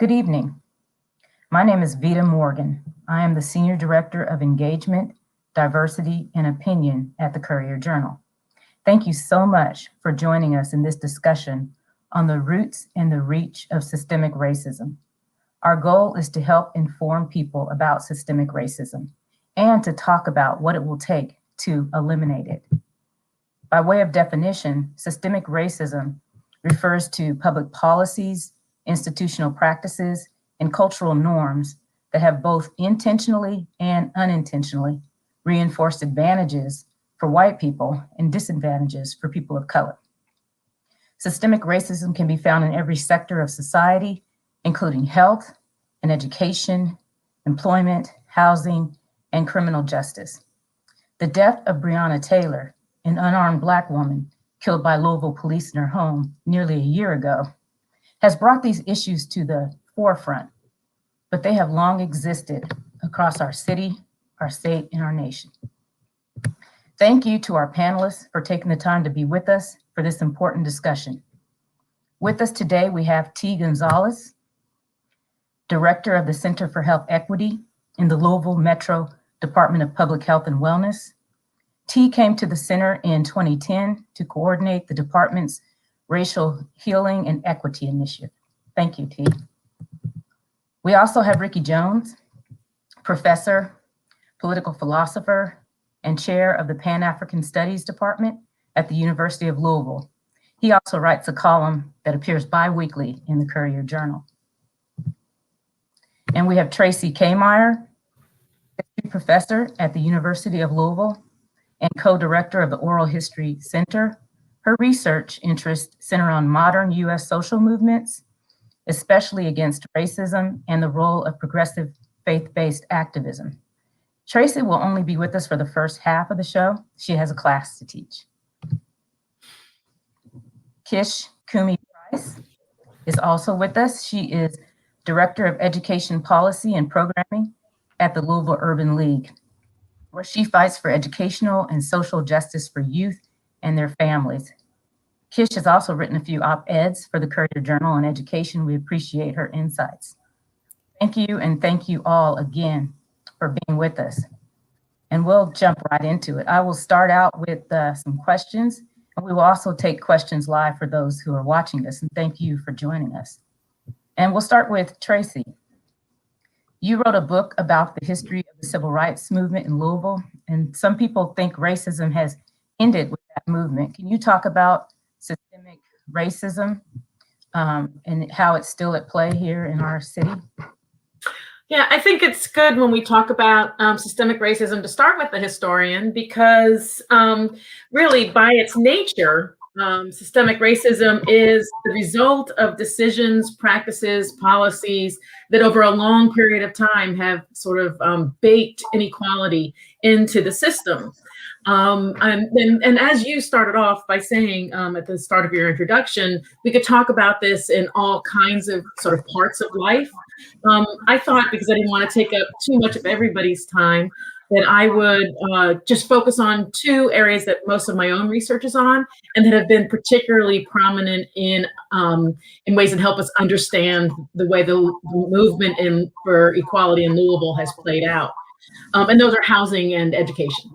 Good evening. My name is Vita Morgan. I am the Senior Director of Engagement, Diversity, and Opinion at the Courier-Journal. Thank you so much for joining us in this discussion on the roots and the reach of systemic racism. Our goal is to help inform people about systemic racism and to talk about what it will take to eliminate it. By way of definition, systemic racism refers to public policies, institutional practices, and cultural norms that have both intentionally and unintentionally reinforced advantages for white people and disadvantages for people of color. Systemic racism can be found in every sector of society, including health and education, employment, housing, and criminal justice. The death of Breonna Taylor, an unarmed Black woman killed by Louisville police in her home nearly a year ago, has brought these issues to the forefront, but they have long existed across our city, our state, and our nation. Thank you to our panelists for taking the time to be with us for this important discussion. With us today, we have T. Gonzales, Director of the Center for Health Equity in the Louisville Metro Department of Public Health and Wellness. T came to the center in 2010 to coordinate the department's Racial Healing and Equity Initiative. Thank you, T. We also have Ricky Jones, professor, political philosopher, and chair of the Pan-African Studies Department at the University of Louisville. He also writes a column that appears bi-weekly in the Courier-Journal. And we have Tracy K'Meyer, professor at the University of Louisville and co-director of the Oral History Center. Her research interests center on modern US social movements, especially against racism and the role of progressive faith-based activism. Tracy will only be with us for the first half of the show. She has a class to teach. Kish Kumi-Price is also with us. She is Director of Education Policy and Programming at the Louisville Urban League, where she fights for educational and social justice for youth and their families. Kish has also written a few op-eds for the Courier-Journal on education. We appreciate her insights. Thank you, and thank you all again for being with us. And we'll jump right into it. I will start out with some questions, and we will also take questions live for those who are watching this, and thank you for joining us. And we'll start with Tracy. You wrote a book about the history of the civil rights movement in Louisville, and some people think racism has ended with that movement. Can you talk about systemic racism and how it's still at play here in our city? Yeah, I think it's good when we talk about systemic racism to start with the historian, because really by its nature, systemic racism is the result of decisions, practices, policies that over a long period of time have sort of baked inequality into the system. And as you started off by saying at the start of your introduction, we could talk about this in all kinds of sort of parts of life. I thought, because I didn't want to take up too much of everybody's time, that I would just focus on two areas that most of my own research is on, and that have been particularly prominent in ways that help us understand the way the movement for equality in Louisville has played out. And those are housing and education.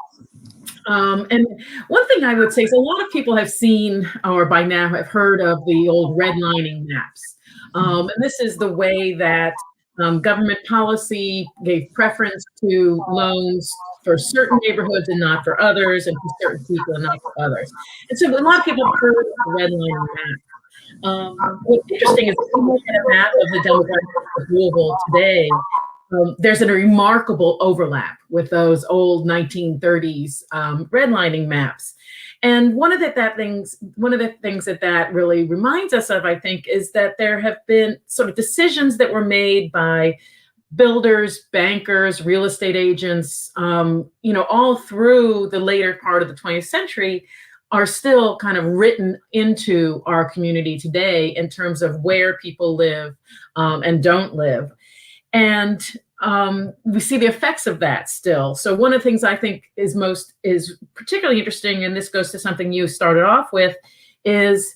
And one thing I would say is a lot of people have seen, or by now have heard of, the old redlining maps. And this is the way that government policy gave preference to loans for certain neighborhoods and not for others, and for certain people and not for others. And so a lot of people have heard of the redlining map. What's interesting is if you look at a map of the demographics of Louisville today, there's a remarkable overlap with those old 1930s redlining maps. And one of the things that really reminds us of, I think, is that there have been sort of decisions that were made by builders, bankers, real estate agents, all through the later part of the 20th century, are still kind of written into our community today in terms of where people live and don't live. And we see the effects of that still. So one of the things I think is particularly interesting, and this goes to something you started off with, is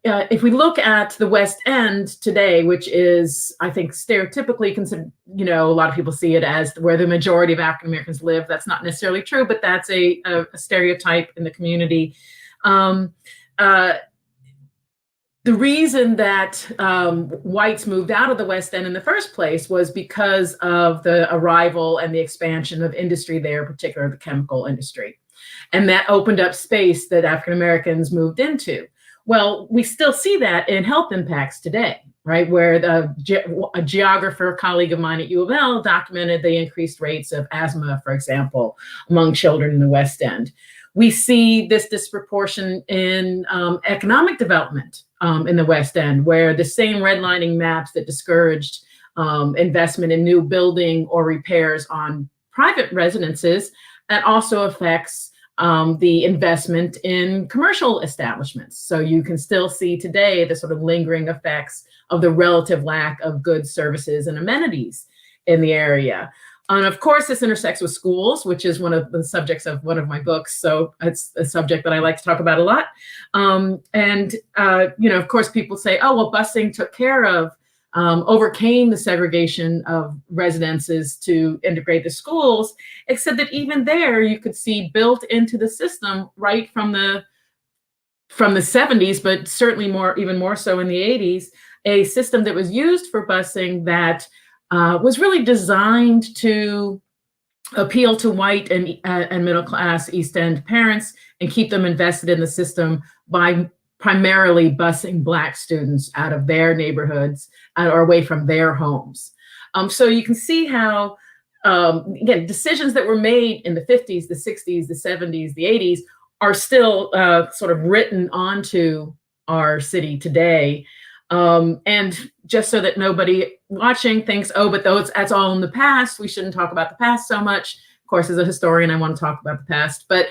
if we look at the West End today, which is, I think, stereotypically considered, a lot of people see it as where the majority of African Americans live. That's not necessarily true, but that's a stereotype in the community. The reason that whites moved out of the West End in the first place was because of the arrival and the expansion of industry there, particularly the chemical industry. And that opened up space that African Americans moved into. Well, we still see that in health impacts today, right? Where a geographer colleague of mine at U of L documented the increased rates of asthma, for example, among children in the West End. We see this disproportion in economic development in the West End, where the same redlining maps that discouraged investment in new building or repairs on private residences, that also affects the investment in commercial establishments. So you can still see today the sort of lingering effects of the relative lack of goods, services, and amenities in the area. And of course, this intersects with schools, which is one of the subjects of one of my books. So it's a subject that I like to talk about a lot. Of course, people say, oh, well, busing took care of, overcame the segregation of residences to integrate the schools, except that even there, you could see built into the system right from the 70s, but certainly even more so in the 80s, a system that was used for busing that was really designed to appeal to white and middle class East End parents and keep them invested in the system by primarily busing Black students out of their neighborhoods or away from their homes. So you can see how, again, decisions that were made in the 50s, the 60s, the 70s, the 80s are still sort of written onto our city today. And just so that nobody watching thinks, oh, but that's all in the past, we shouldn't talk about the past so much. Of course, as a historian, I want to talk about the past. But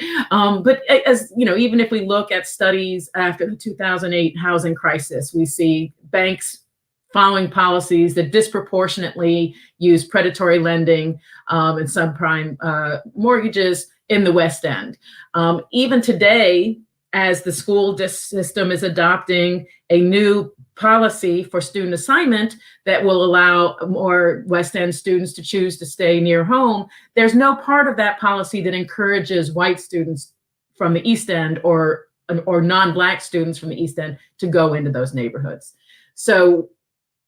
as even if we look at studies after the 2008 housing crisis, we see banks following policies that disproportionately use predatory lending and subprime mortgages in the West End. Even today, as the school system is adopting a new policy for student assignment that will allow more West End students to choose to stay near home, there's no part of that policy that encourages white students from the East End or non-Black students from the East End to go into those neighborhoods. So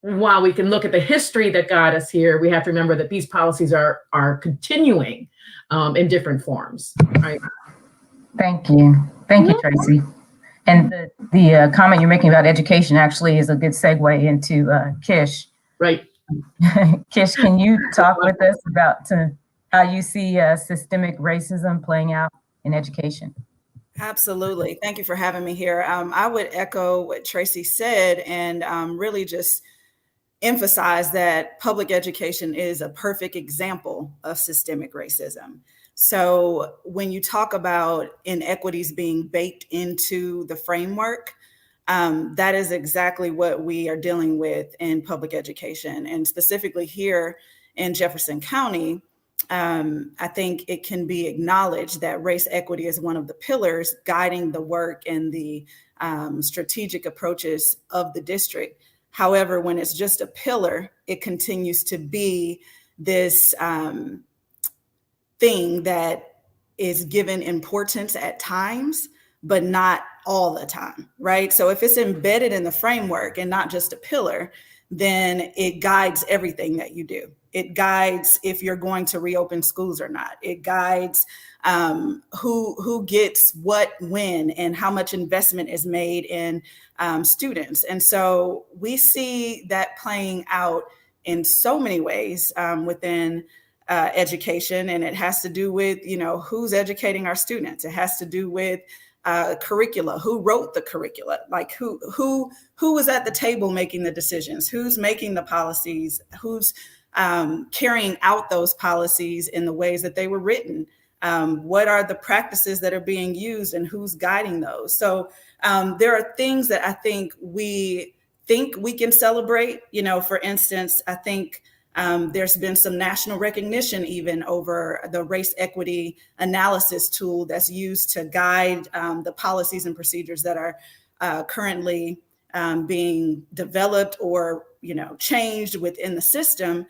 while we can look at the history that got us here, we have to remember that these policies are continuing in different forms, right? Thank you. Thank you, Tracy. And the comment you're making about education actually is a good segue into Kish. Right. Kish, can you talk with us about how you see systemic racism playing out in education? Absolutely. Thank you for having me here. I would echo what Tracy said and really just emphasize that public education is a perfect example of systemic racism. So when you talk about inequities being baked into the framework, that is exactly what we are dealing with in public education. And specifically here in Jefferson County, I think it can be acknowledged that race equity is one of the pillars guiding the work and the strategic approaches of the district. However, when it's just a pillar, it continues to be this thing that is given importance at times, but not all the time, right? So if it's embedded in the framework and not just a pillar, then it guides everything that you do. It guides if you're going to reopen schools or not. It guides who gets what when and how much investment is made in students. And so we see that playing out in so many ways within education, and it has to do with, who's educating our students. It has to do with curricula, who wrote the curricula, like who was at the table making the decisions, who's making the policies, who's carrying out those policies in the ways that they were written. What are the practices that are being used and who's guiding those? So there are things that I think we can celebrate. For instance, I think there's been some national recognition even over the race equity analysis tool that's used to guide the policies and procedures that are currently being developed or, changed within the system.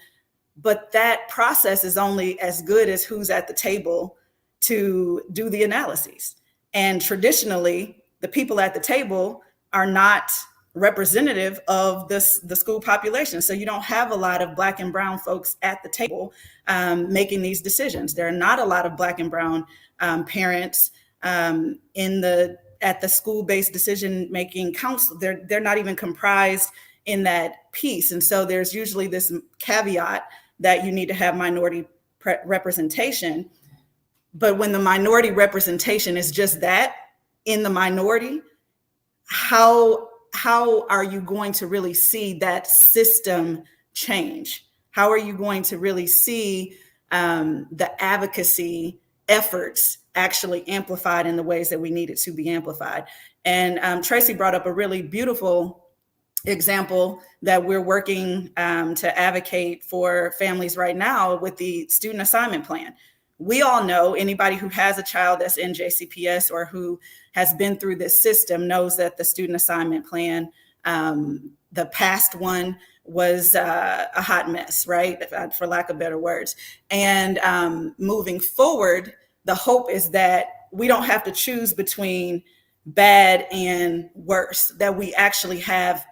But that process is only as good as who's at the table to do the analyses. And traditionally, the people at the table are not representative of the school population. So you don't have a lot of Black and brown folks at the table making these decisions. There are not a lot of Black and brown parents at the school-based decision-making council. They're not even comprised in that piece. And so there's usually this caveat that you need to have minority representation. But when the minority representation is just that, in the minority, how are you going to really see that system change? How are you going to really see the advocacy efforts actually amplified in the ways that we need it to be amplified? And Tracy brought up a really beautiful example that we're working to advocate for families right now with the student assignment plan. We all know, anybody who has a child that's in JCPS or who has been through this system knows that the student assignment plan, the past one, was a hot mess, right? For lack of better words. And moving forward, the hope is that we don't have to choose between bad and worse, that we actually have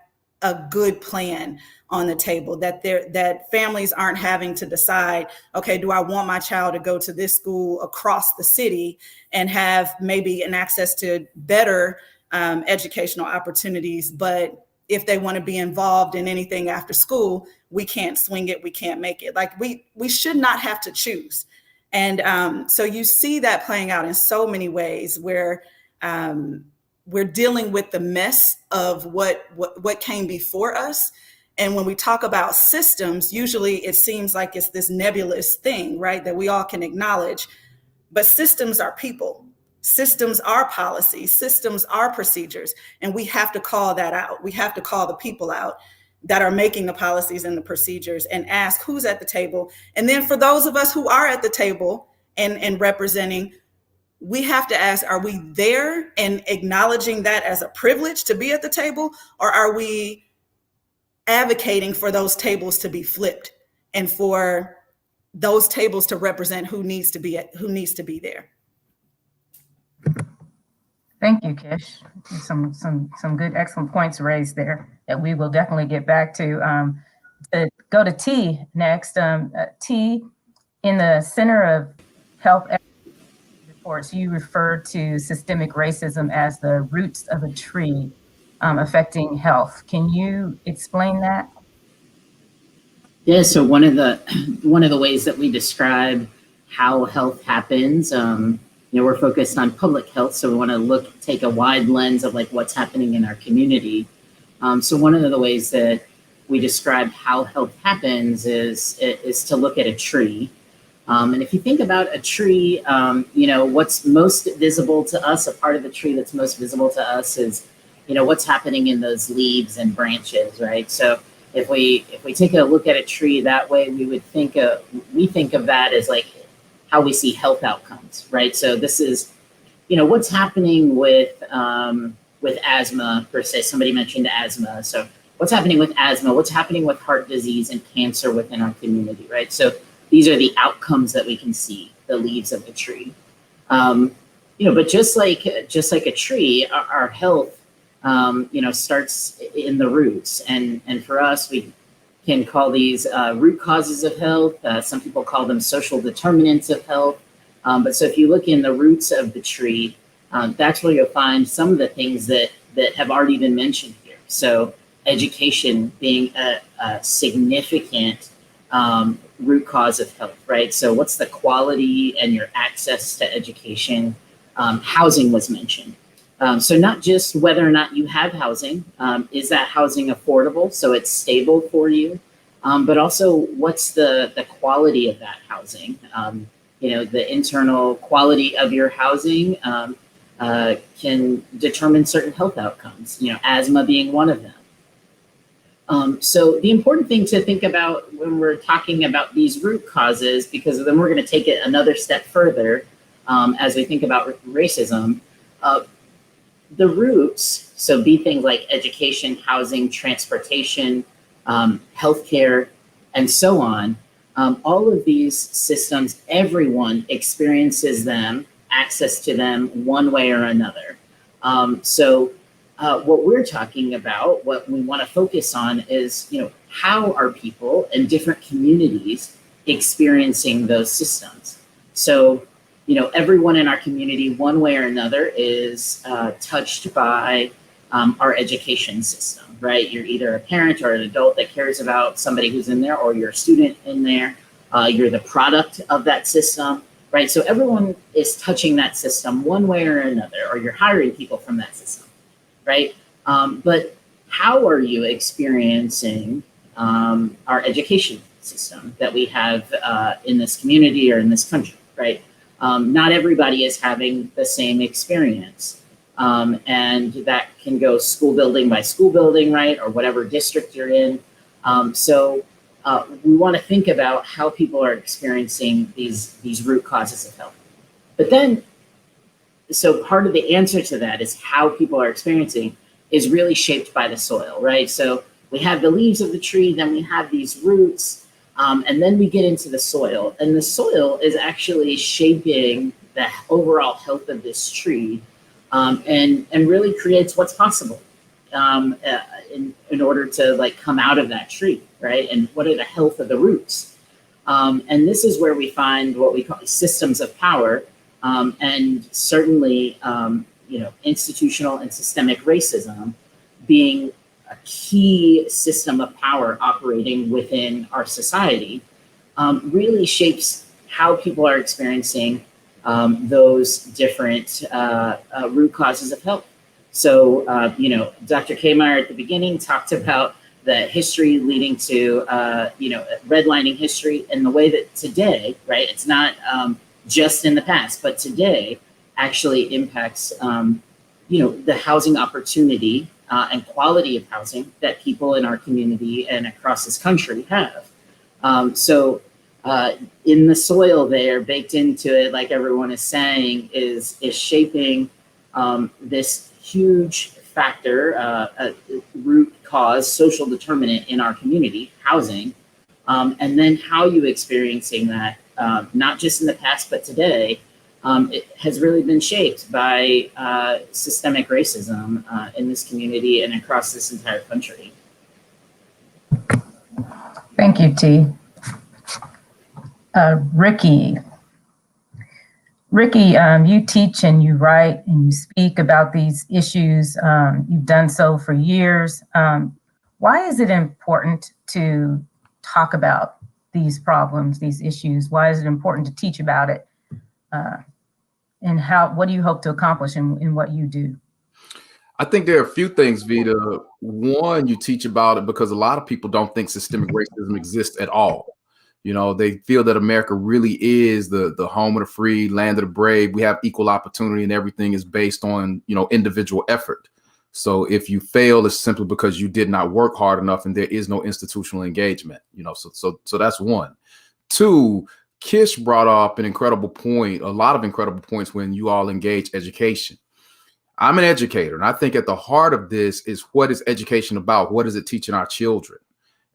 a good plan on the table, that families aren't having to decide, okay, do I want my child to go to this school across the city and have maybe an access to better educational opportunities, but if they want to be involved in anything after school, we can't swing it, we can't make it. Like we should not have to choose. And so you see that playing out in so many ways where we're dealing with the mess of what came before us. And when we talk about systems, usually it seems like it's this nebulous thing, right, that we all can acknowledge. But systems are people. Systems are policies. Systems are procedures. And we have to call that out. We have to call the people out that are making the policies and the procedures and ask who's at the table. And then for those of us who are at the table and representing, we have to ask, are we there and acknowledging that as a privilege to be at the table? Or are we advocating for those tables to be flipped and for those tables to represent who needs to be there? Thank you, Kish. Some good, excellent points raised there that we will definitely get back to. Go to T next. T, in the Center of Health reports, you refer to systemic racism as the roots of a tree affecting health. Can you explain that? Yeah, so one of the ways that we describe how health happens, we're focused on public health, so we want to take a wide lens of like what's happening in our community. So one of the ways that we describe how health happens is to look at a tree. And if you think about a tree, what's most visible to us, a part of the tree that's most visible to us is, what's happening in those leaves and branches, right? So if we take a look at a tree that way, we think of that as like how we see health outcomes, right? So this is, what's happening with asthma per se. Somebody mentioned asthma. So what's happening with asthma? What's happening with heart disease and cancer within our community, right? So these are the outcomes that we can see, the leaves of the tree. But just like a tree, our health, starts in the roots. And for us, we can call these root causes of health. Some people call them social determinants of health. But so if you look in the roots of the tree, that's where you'll find some of the things that have already been mentioned here. So education being a significant root cause of health, right? So what's the quality and your access to education? Housing was mentioned. So not just whether or not you have housing, is that housing affordable, so it's stable for you, but also what's the quality of that housing? The internal quality of your housing can determine certain health outcomes, asthma being one of them. So the important thing to think about when we're talking about these root causes, because then we're going to take it another step further as we think about racism, the roots, so be things like education, housing, transportation, healthcare, and so on. All of these systems, everyone experiences them, access to them one way or another. What we're talking about, what we want to focus on is, how are people in different communities experiencing those systems? So, everyone in our community, one way or another, is touched by our education system, right? You're either a parent or an adult that cares about somebody who's in there, or you're a student in there. You're the product of that system, right? So everyone is touching that system one way or another, or you're hiring people from that system, right? But how are you experiencing our education system that we have in this community or in this country, right? Not everybody is having the same experience. And that can go school building by school building, right? Or whatever district you're in. We want to think about how people are experiencing these root causes of health. But then, so part of the answer to that is how people are experiencing is really shaped by the soil, right? So we have the leaves of the tree, then we have these roots, and then we get into the soil. And the soil is actually shaping the overall health of this tree, and really creates what's possible in order to come out of that tree, right? And what are the health of the roots? And this is where we find what we call systems of power, and certainly institutional and systemic racism being a key system of power operating within our society, really shapes how people are experiencing those different root causes of health. So, Dr. K'Meyer at the beginning talked about the history leading to, redlining history, and the way that today, right, it's not just in the past, but today actually impacts, the housing opportunity and quality of housing that people in our community and across this country have. In the soil there, baked into it, like everyone is saying, is shaping this huge factor, root cause, social determinant in our community, housing, and then how you experiencing that, not just in the past, but today, it has really been shaped by systemic racism in this community and across this entire country. Thank you, T. Ricky, you teach and you write and you speak about these issues. You've done so for years. Why is it important to talk about these problems, these issues? Why is it important to teach about it? And what do you hope to accomplish in what you do? I think there are a few things, Vita. One, you teach about it because a lot of people don't think systemic racism exists at all. They feel that America really is the home of the free, land of the brave. We have equal opportunity, and everything is based on, individual effort. So if you fail, it's simply because you did not work hard enough, and there is no institutional engagement. So that's one. Two, Kish brought up an incredible point, a lot of incredible points when you all engage education. I'm an educator, and I think at the heart of this is, what is education about? What is it teaching our children?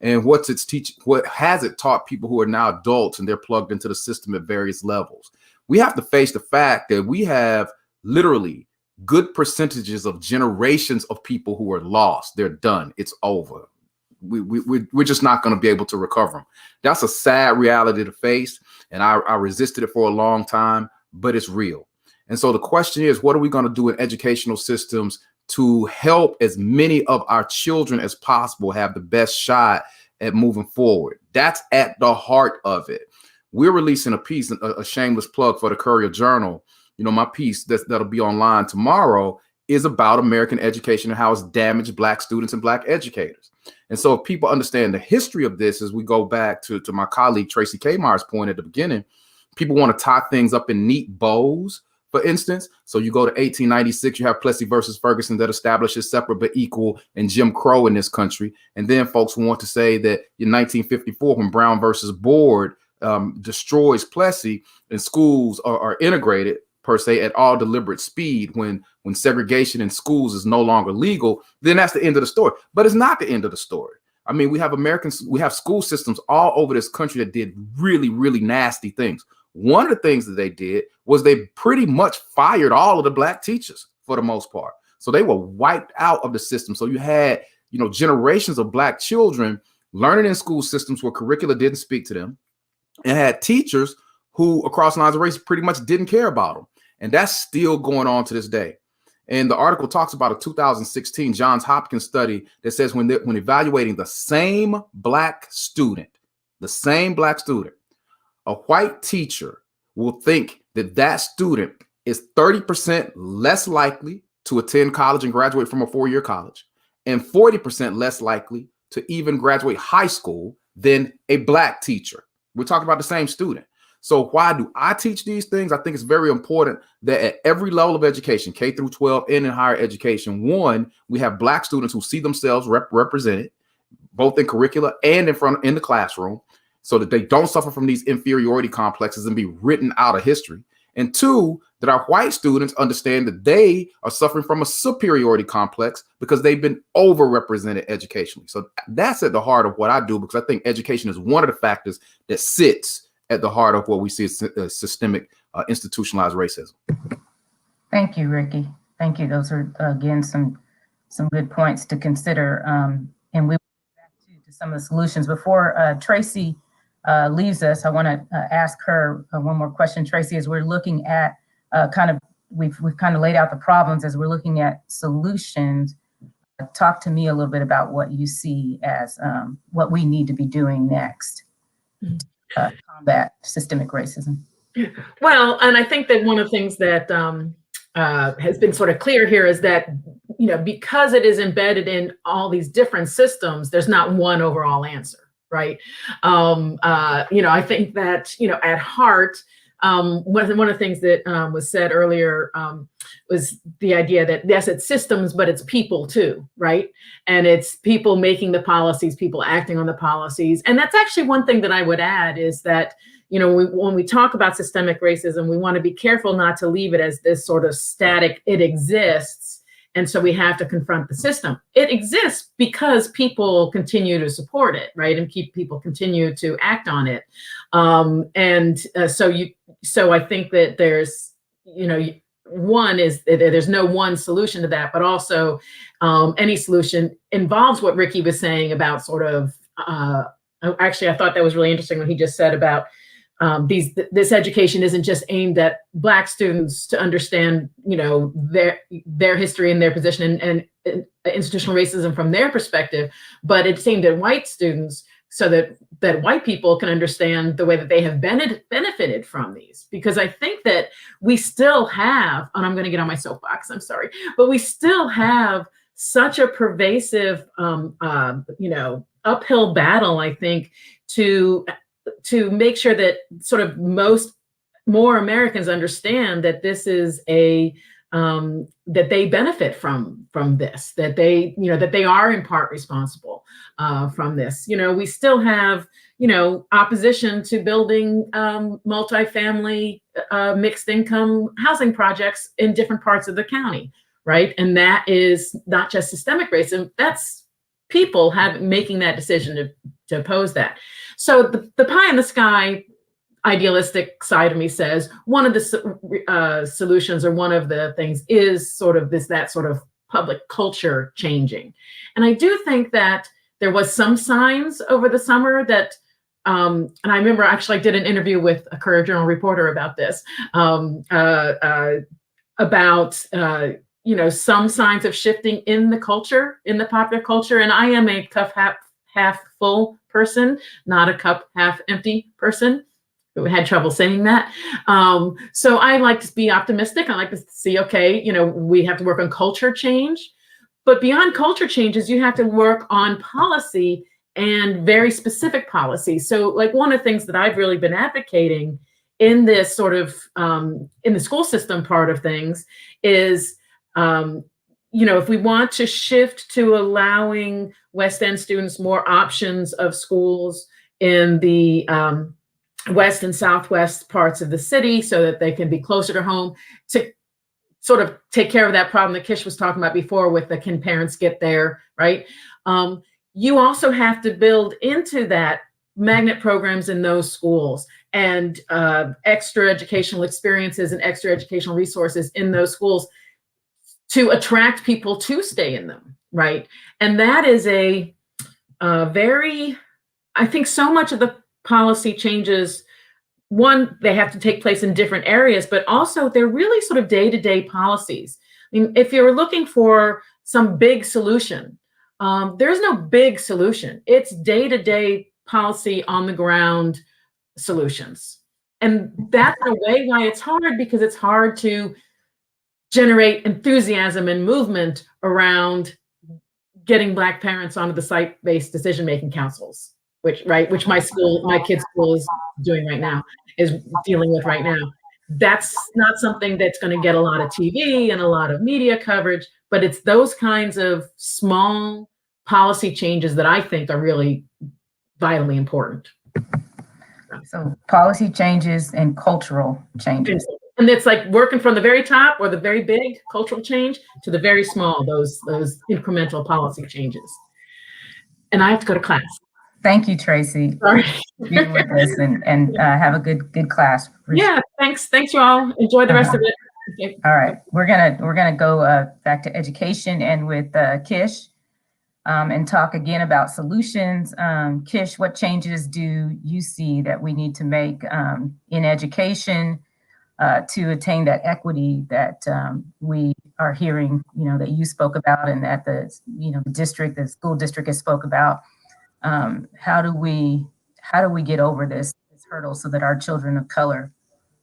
And what has it taught people who are now adults and they're plugged into the system at various levels? We have to face the fact that we have literally good percentages of generations of people who are lost. They're done. It's over. We're just not going to be able to recover them. That's a sad reality to face. And I resisted it for a long time, but it's real. And so the question is, what are we going to do in educational systems to help as many of our children as possible have the best shot at moving forward? That's at the heart of it. We're releasing a piece, a shameless plug for the Courier Journal. My piece that'll be online tomorrow is about American education and how it's damaged Black students and Black educators. And so if people understand the history of this, as we go back to my colleague Tracy K'Meyer's point at the beginning, people want to tie things up in neat bows. For instance, so you go to 1896, you have Plessy versus Ferguson that establishes separate but equal and Jim Crow in this country. And then folks want to say that in 1954, when Brown versus Board destroys Plessy and schools are integrated, per se at all deliberate speed when segregation in schools is no longer legal, then that's the end of the story. But it's not the end of the story. I mean, we have school systems all over this country that did really, really nasty things. One of the things that they did was they pretty much fired all of the Black teachers for the most part. So they were wiped out of the system. So you had, generations of Black children learning in school systems where curricula didn't speak to them, and had teachers who across lines of race pretty much didn't care about them. And that's still going on to this day. And the article talks about a 2016 Johns Hopkins study that says when evaluating the same Black student, a white teacher will think that student is 30% less likely to attend college and graduate from a four-year college, and 40% less likely to even graduate high school than a Black teacher. We're talking about the same student. So why do I teach these things? I think it's very important that at every level of education, K through 12 and in higher education, one, we have Black students who see themselves represented both in curricula and in the classroom, so that they don't suffer from these inferiority complexes and be written out of history. And two, that our white students understand that they are suffering from a superiority complex because they've been overrepresented educationally. So that's at the heart of what I do, because I think education is one of the factors that sits at the heart of what we see as systemic institutionalized racism. Thank you, Ricky. Thank you. Those are, again, some good points to consider. And we'll get back to some of the solutions. Before Tracy leaves us, I want to ask her one more question. Tracy, as we're looking at we've kind of laid out the problems, as we're looking at solutions, talk to me a little bit about what you see as what we need to be doing next to combat systemic racism. Well, and I think that one of the things that has been sort of clear here is that, because it is embedded in all these different systems, there's not one overall answer, right? I think that, at heart, one of the things that was said earlier was the idea that, yes, it's systems, but it's people too, right? And it's people making the policies, people acting on the policies. And that's actually one thing that I would add is that, when we talk about systemic racism, we want to be careful not to leave it as this sort of static, it exists, and so we have to confront the system. It exists because people continue to support it, right? And people continue to act on it. So I think that there's, one is that there's no one solution to that, but also any solution involves what Ricky was saying about sort of, actually, I thought that was really interesting when he just said about this education isn't just aimed at Black students to understand, their history and their position and institutional racism from their perspective, but it's aimed at white students so that white people can understand the way that they have benefited from these. Because I think that we still have, and I'm going to get on my soapbox, I'm sorry, but we still have such a pervasive, uphill battle, I think, to make sure that sort of more Americans understand that this is that they benefit from this, that they are in part responsible from this. We still have, opposition to building multifamily mixed income housing projects in different parts of the county, right? And that is not just systemic racism, that's people making that decision to oppose that. So the pie in the sky idealistic side of me says one of the solutions, or one of the things, is sort of that sort of public culture changing. And I do think that there was some signs over the summer that, and I remember actually I did an interview with a Courier Journal reporter about this, about some signs of shifting in the culture, in the popular culture. And I am a cup half full person, not a cup half empty person. We had trouble saying that. So I like to be optimistic. I like to see, okay, we have to work on culture change, but beyond culture changes, you have to work on policy, and very specific policy. So like one of the things that I've really been advocating in this sort of, in the school system part of things is, if we want to shift to allowing West End students more options of schools in the west and southwest parts of the city so that they can be closer to home to sort of take care of that problem that Kish was talking about before with the can parents get there, right? You also have to build into that magnet programs in those schools and extra educational experiences and extra educational resources in those schools to attract people to stay in them, right? And that is a very, I think so much of the policy changes, one, they have to take place in different areas, but also they're really sort of day-to-day policies. I mean, if you're looking for some big solution, there's no big solution. It's day-to-day policy on the ground solutions. And that's in a way why it's hard, because it's hard to generate enthusiasm and movement around getting Black parents onto the site-based decision-making councils, which my kids' school is doing right now, is dealing with right now. That's not something that's going to get a lot of TV and a lot of media coverage, but it's those kinds of small policy changes that I think are really vitally important. So policy changes and cultural changes. And it's like working from the very top or the very big cultural change to the very small, those incremental policy changes. And I have to go to class. Thank you, Tracy. Sorry. Be with us and have a good class. Yeah, thanks you all. Enjoy the rest of it. Okay. All right, we're gonna go back to education and with Kish and talk again about solutions. Kish, what changes do you see that we need to make in education to attain that equity that we are hearing, that you spoke about and that the school district has spoke about? How do we get over this hurdle so that our children of color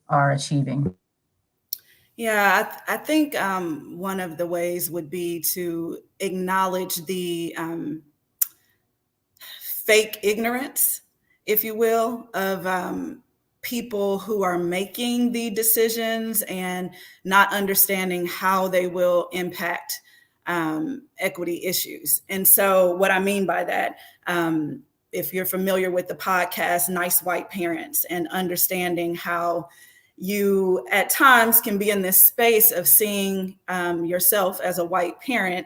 are achieving? Yeah, I think one of the ways would be to acknowledge the fake ignorance, if you will, of people who are making the decisions and not understanding how they will impact equity issues. And so what I mean by that, if you're familiar with the podcast, Nice White Parents, and understanding how you at times can be in this space of seeing yourself as a white parent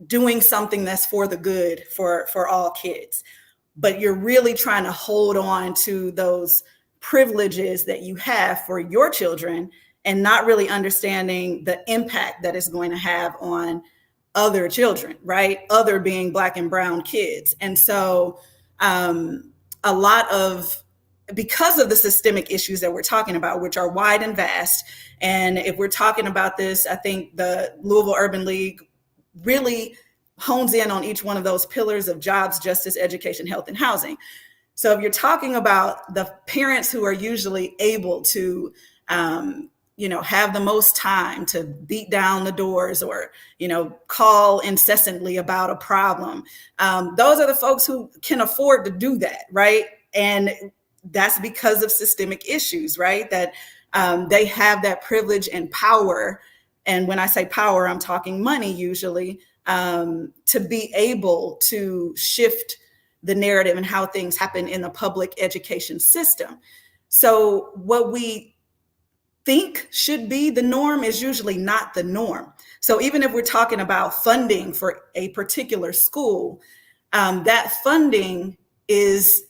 doing something that's for the good for all kids, but you're really trying to hold on to those privileges that you have for your children and not really understanding the impact that it's going to have on other children, right? Other being Black and brown kids. And so a lot of, because of the systemic issues that we're talking about, which are wide and vast, and if we're talking about this, I think the Louisville Urban League really hones in on each one of those pillars of jobs, justice, education, health, and housing. So if you're talking about the parents who are usually able to have the most time to beat down the doors or, call incessantly about a problem. Those are the folks who can afford to do that, right? And that's because of systemic issues, right? That they have that privilege and power. And when I say power, I'm talking money usually, to be able to shift the narrative and how things happen in the public education system. So what we think should be the norm is usually not the norm. So even if we're talking about funding for a particular school, that funding is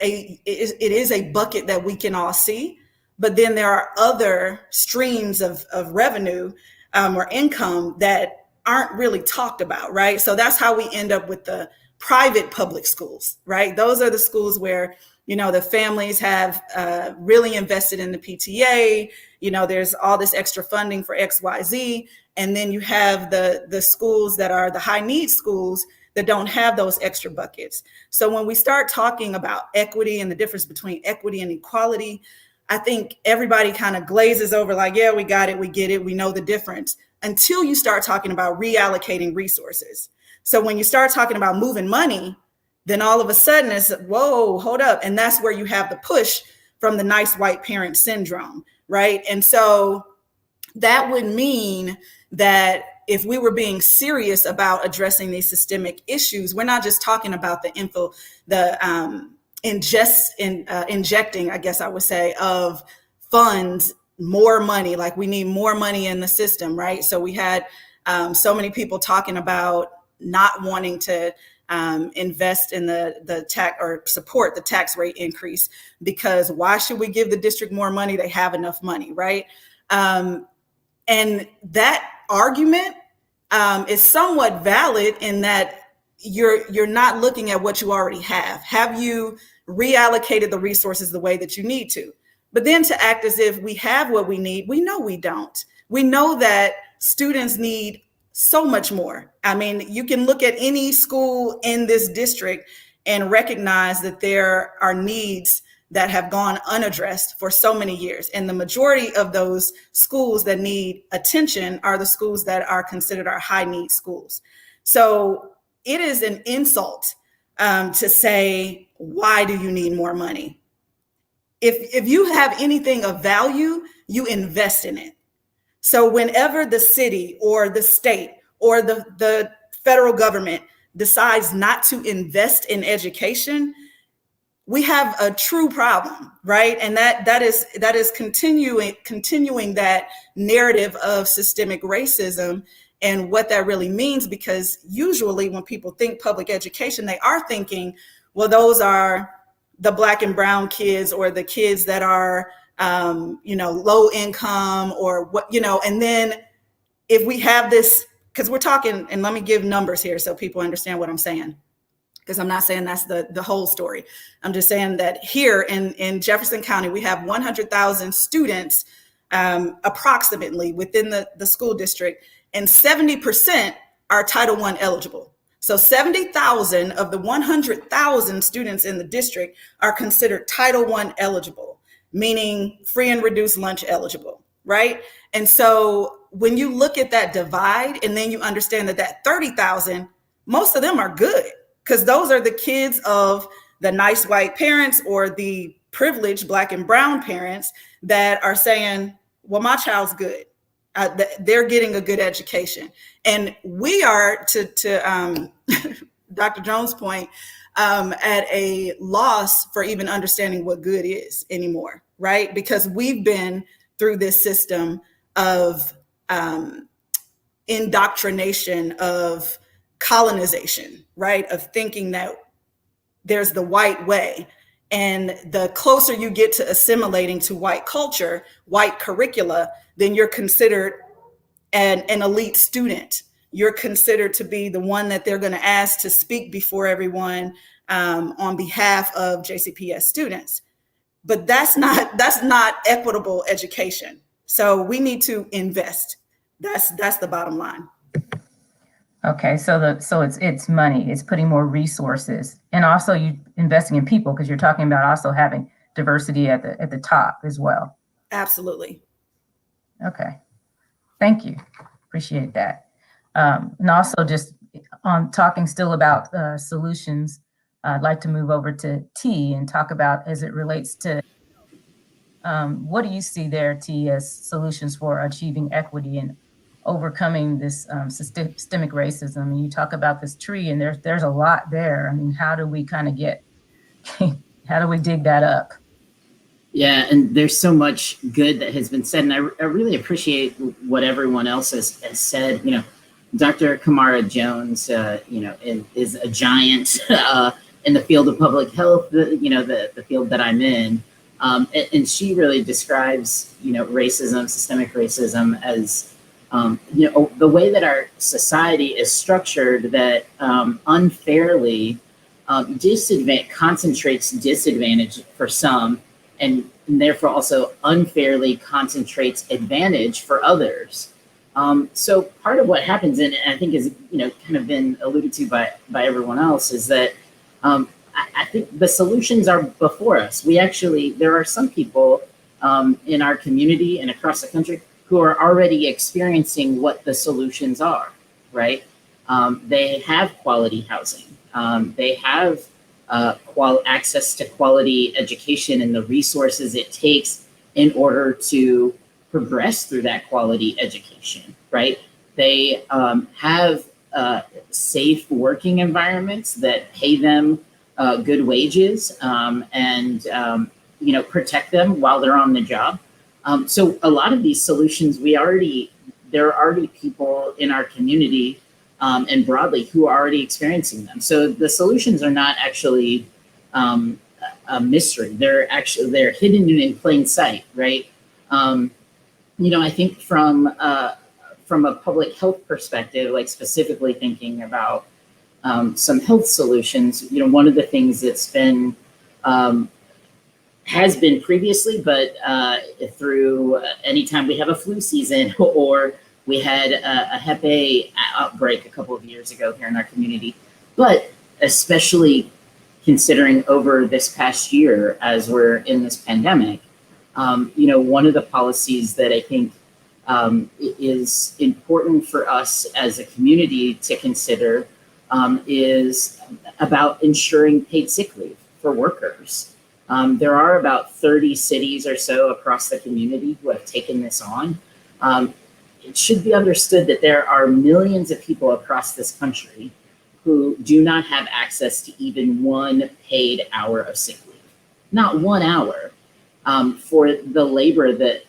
a bucket that we can all see, but then there are other streams of revenue or income that aren't really talked about, right? So that's how we end up with the private public schools, right? Those are the schools where the families have really invested in the PTA. There's all this extra funding for XYZ. And then you have the schools that are the high need schools that don't have those extra buckets. So when we start talking about equity and the difference between equity and equality, I think everybody kind of glazes over like, yeah, we got it, we get it, we know the difference, until you start talking about reallocating resources. So when you start talking about moving money, then all of a sudden it's, whoa, hold up. And that's where you have the push from the nice white parent syndrome, right? And so that would mean that if we were being serious about addressing these systemic issues, we're not just talking about the injecting, I guess I would say, of funds, more money, like we need more money in the system, right? So we had so many people talking about not wanting to invest in the tax or support the tax rate increase, because why should we give the district more money? They have enough money, right? And that argument is somewhat valid in that you're not looking at what you already have. Have you reallocated the resources the way that you need to? But then to act as if we have what we need, we know we don't. We know that students need so much more. I mean, you can look at any school in this district and recognize that there are needs that have gone unaddressed for so many years. And the majority of those schools that need attention are the schools that are considered our high need schools. So it is an insult to say, why do you need more money? If you have anything of value, you invest in it. So whenever the city or the state or the federal government decides not to invest in education, we have a true problem, right? And that is continuing that narrative of systemic racism and what that really means, because usually when people think public education, they are thinking, well, those are the Black and brown kids or the kids that are low income or what, and then if we have this, because we're talking, and let me give numbers here so people understand what I'm saying, because I'm not saying that's the whole story. I'm just saying that here in Jefferson County, we have 100,000 students approximately within the school district, and 70% are Title I eligible. So 70,000 of the 100,000 students in the district are considered Title I eligible, meaning free and reduced lunch eligible, right? And so when you look at that divide and then you understand that 30,000, most of them are good, because those are the kids of the nice white parents or the privileged Black and brown parents that are saying, well, my child's good. They're getting a good education. And we are, to Dr. Jones' point, at a loss for even understanding what good is anymore, right? Because we've been through this system of indoctrination, of colonization, right? Of thinking that there's the white way. And the closer you get to assimilating to white culture, white curricula, then you're considered an elite student. You're considered to be the one that they're going to ask to speak before everyone on behalf of JCPS students. But that's not equitable education. So we need to invest. That's the bottom line. Okay, so it's money, it's putting more resources, and also you investing in people, because you're talking about also having diversity at the top as well. Absolutely. Okay, thank you, appreciate that. And also just on talking still about solutions, I'd like to move over to T and talk about as it relates to what do you see there, T, as solutions for achieving equity and overcoming this systemic racism? And you talk about this tree, and there's a lot there. I mean, how do we kind of how do we dig that up? Yeah, and there's so much good that has been said, and I really appreciate what everyone else has said. Dr. K'Meyer Jones, is a giant in the field of public health, the field that I'm in. And she really describes, racism, systemic racism as, the way that our society is structured that unfairly concentrates disadvantage for some, and therefore also unfairly concentrates advantage for others. So part of what happens, and I think is, kind of been alluded to by everyone else, is that I think the solutions are before us. There are some people in our community and across the country who are already experiencing what the solutions are, right? They have quality housing. They have access to quality education and the resources it takes in order to progress through that quality education, right? They have safe working environments that pay them good wages and protect them while they're on the job. So a lot of these solutions, there are already people in our community and broadly who are already experiencing them. So the solutions are not actually a mystery. They're hidden in plain sight, right? I think from a public health perspective, like specifically thinking about some health solutions, one of the things that's been has been previously, but through anytime we have a flu season or we had a Hep A outbreak a couple of years ago here in our community, but especially considering over this past year as we're in this pandemic, one of the policies that I think is important for us as a community to consider is about ensuring paid sick leave for workers. There are about 30 cities or so across the community who have taken this on. It should be understood that there are millions of people across this country who do not have access to even one paid hour of sick leave. Not 1 hour for the labor that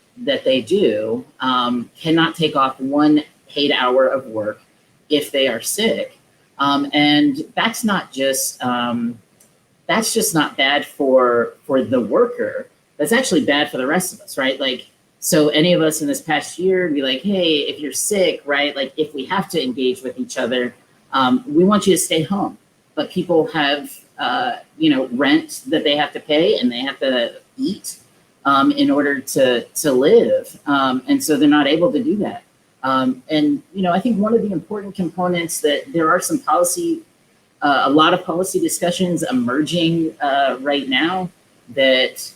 they do, cannot take off one paid hour of work if they are sick. And that's just not bad for the worker. That's actually bad for the rest of us, right? Like, so any of us in this past year be like, hey, if you're sick, right? Like if we have to engage with each other, we want you to stay home. But people have, rent that they have to pay and they have to eat in order to live. And so they're not able to do that. I think one of the important components that there are some a lot of policy discussions emerging right now that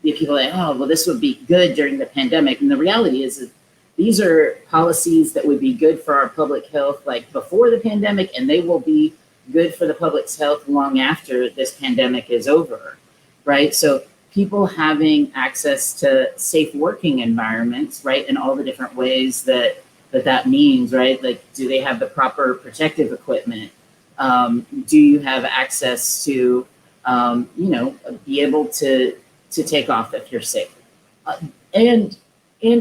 people are like, oh, well, this would be good during the pandemic. And the reality is that these are policies that would be good for our public health like before the pandemic, and they will be good for the public's health long after this pandemic is over, right? So people having access to safe working environments, right, in all the different ways that means, right? Like, do they have the proper protective equipment? Do you have access to, be able to take off if you're sick? And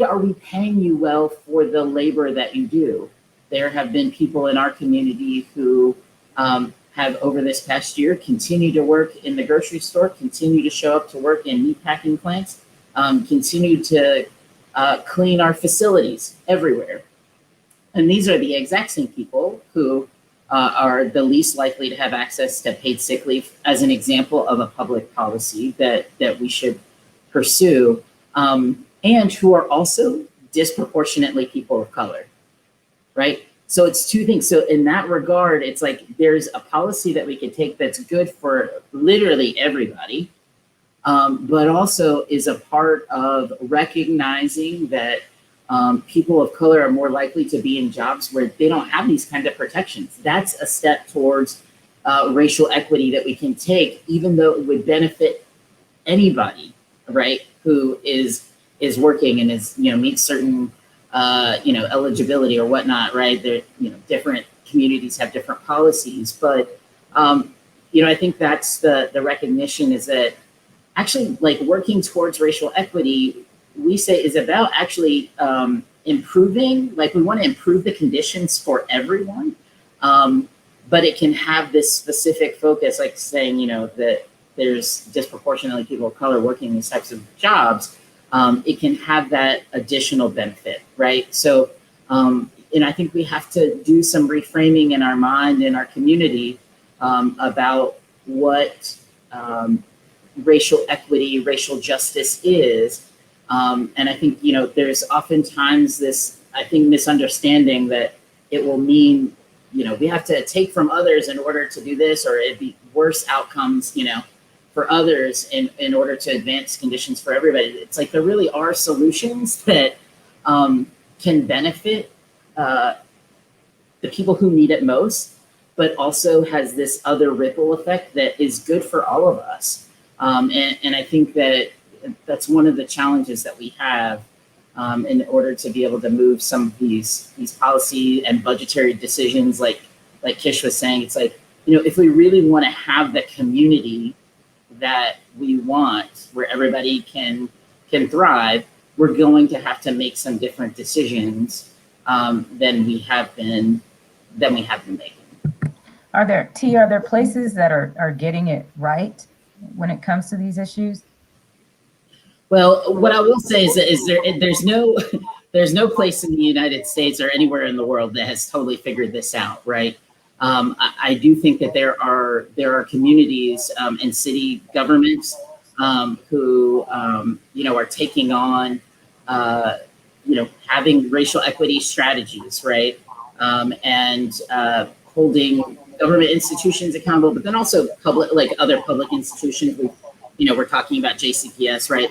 are we paying you well for the labor that you do? There have been people in our community who have over this past year continued to work in the grocery store, continue to show up to work in meatpacking plants, continue to clean our facilities everywhere. And these are the exact same people who are the least likely to have access to paid sick leave, as an example of a public policy that we should pursue, and who are also disproportionately people of color, right? So it's two things. So in that regard, it's like there's a policy that we could take that's good for literally everybody, but also is a part of recognizing that people of color are more likely to be in jobs where they don't have these kind of protections. That's a step towards racial equity that we can take, even though it would benefit anybody, right, who is working and is, meets certain eligibility or whatnot, right? There, different communities have different policies, but I think that's the recognition is that actually, like, working towards racial equity, we say is about actually improving, like we want to improve the conditions for everyone, but it can have this specific focus, like saying, that there's disproportionately people of color working these types of jobs. It can have that additional benefit, right? So, I think we have to do some reframing in our mind, in our community, about what racial equity, racial justice is. And I think, there's oftentimes this, misunderstanding that it will mean, we have to take from others in order to do this, or it'd be worse outcomes, for others in order to advance conditions for everybody. It's like there really are solutions that can benefit the people who need it most, but also has this other ripple effect that is good for all of us. And I think that's one of the challenges that we have in order to be able to move some of these policy and budgetary decisions, like Kish was saying. It's like, if we really want to have the community that we want, where everybody can thrive, we're going to have to make some different decisions than we have been making. Are there places that are getting it right when it comes to these issues? Well, what I will say is there's no place in the United States or anywhere in the world that has totally figured this out, right? I do think that there are communities and city governments who are taking on having racial equity strategies, right? And holding government institutions accountable, but then also other public institutions. We're talking about JCPS, right?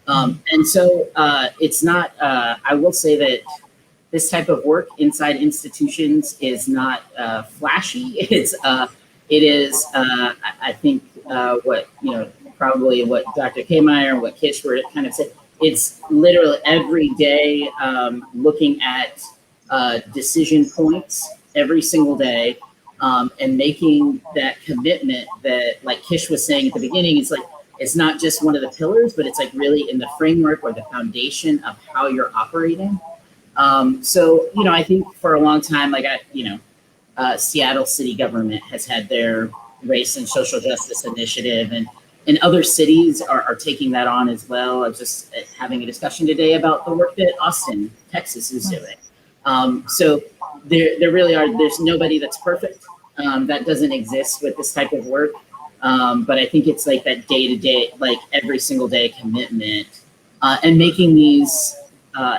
And so it's not. I will say that this type of work inside institutions is not flashy. It is. I think probably what Dr. K'Meyer and what Kish were kind of said. It's literally every day looking at decision points every single day and making that commitment that, like Kish was saying at the beginning, it's not just one of the pillars, but it's really in the framework or the foundation of how you're operating. So I think for a long time, Seattle city government has had their race and social justice initiative, and other cities are taking that on as well. I was just having a discussion today about the work that Austin, Texas is doing. So there really there's nobody that's perfect. That doesn't exist with this type of work. But I think it's that day-to-day, every single day commitment and making these